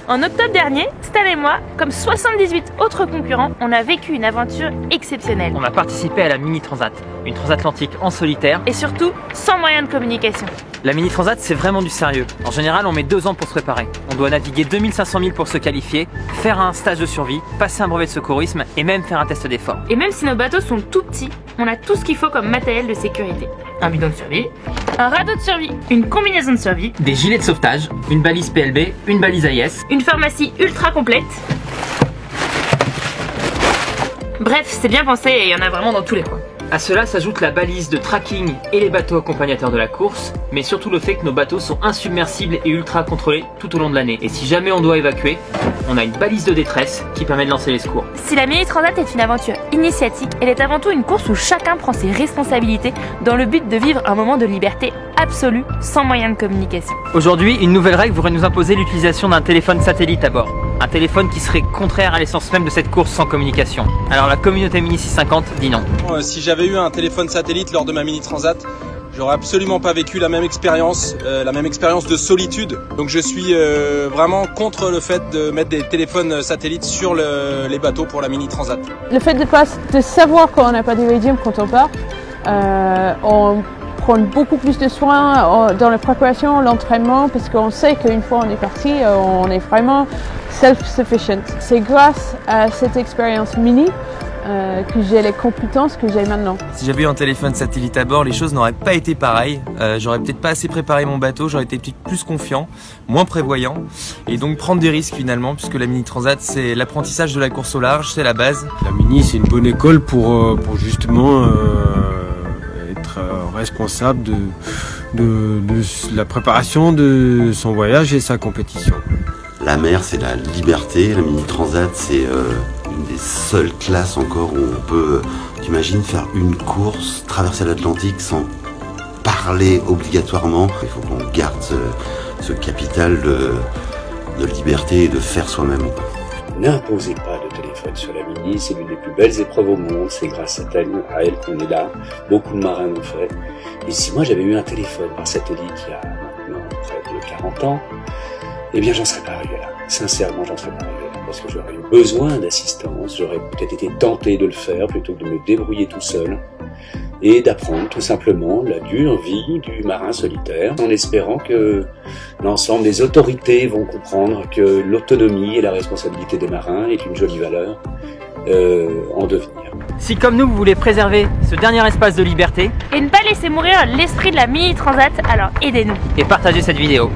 En octobre dernier, Stan et moi, comme 78 autres concurrents, on a vécu une aventure exceptionnelle. On a participé à la Mini Transat, une transatlantique en solitaire. Et surtout, sans moyen de communication. La Mini Transat, c'est vraiment du sérieux. En général, on met 2 ans pour se préparer. On doit naviguer 2500 milles pour se qualifier, faire un stage de survie, passer un brevet de secourisme et même faire un test d'effort. Et même si nos bateaux sont tout petits, on a tout ce qu'il faut comme matériel de sécurité. Un bidon de survie, un radeau de survie, une combinaison de survie, des gilets de sauvetage, une balise PLB, une balise AIS, une pharmacie ultra complète. Bref, c'est bien pensé et il y en a vraiment dans tous les coins. À cela s'ajoute la balise de tracking et les bateaux accompagnateurs de la course, mais surtout le fait que nos bateaux sont insubmersibles et ultra contrôlés tout au long de l'année. Et si jamais on doit évacuer, on a une balise de détresse qui permet de lancer les secours. Si la Mini Transat est une aventure initiatique, elle est avant tout une course où chacun prend ses responsabilités dans le but de vivre un moment de liberté absolue sans moyen de communication. Aujourd'hui, une nouvelle règle voudrait nous imposer l'utilisation d'un téléphone satellite à bord. Un téléphone qui serait contraire à l'essence même de cette course sans communication. Alors la communauté Mini 650 dit non. Si j'avais eu un téléphone satellite lors de ma Mini Transat, j'aurais absolument pas vécu la même expérience de solitude. Donc je suis vraiment contre le fait de mettre des téléphones satellites sur les bateaux pour la Mini Transat. Le fait de savoir qu'on n'a pas d'Iridium quand on part, on prend beaucoup plus de soins dans la préparation, l'entraînement, parce qu'on sait qu'une fois on est parti, on est vraiment self-sufficient. C'est grâce à cette expérience Mini que j'ai les compétences que j'ai maintenant. Si j'avais eu un téléphone satellite à bord, les choses n'auraient pas été pareilles. J'aurais peut-être pas assez préparé mon bateau, j'aurais été peut-être plus confiant, moins prévoyant, et donc prendre des risques finalement, puisque la Mini Transat c'est l'apprentissage de la course au large, c'est la base. La Mini c'est une bonne école pour justement être responsable de la préparation de son voyage et sa compétition. La mer, c'est la liberté. La Mini Transat, c'est une des seules classes encore où on peut, t'imagines, faire une course, traverser l'Atlantique sans parler obligatoirement. Il faut qu'on garde ce capital de liberté et de faire soi-même. N'imposez pas de téléphone sur la Mini, c'est l'une des plus belles épreuves au monde, c'est grâce à elle qu'on est là, beaucoup de marins l'ont fait. Et si moi j'avais eu un téléphone par satellite il y a maintenant près de 40 ans, eh bien j'en serais pas arrivé là, sincèrement j'en serais pas arrivé là, parce que j'aurais eu besoin d'assistance, j'aurais peut-être été tenté de le faire plutôt que de me débrouiller tout seul, et d'apprendre tout simplement la dure vie du marin solitaire, en espérant que l'ensemble des autorités vont comprendre que l'autonomie et la responsabilité des marins est une jolie valeur en devenir. Si comme nous vous voulez préserver ce dernier espace de liberté et ne pas laisser mourir l'esprit de la Mini Transat, alors aidez-nous. et partagez cette vidéo.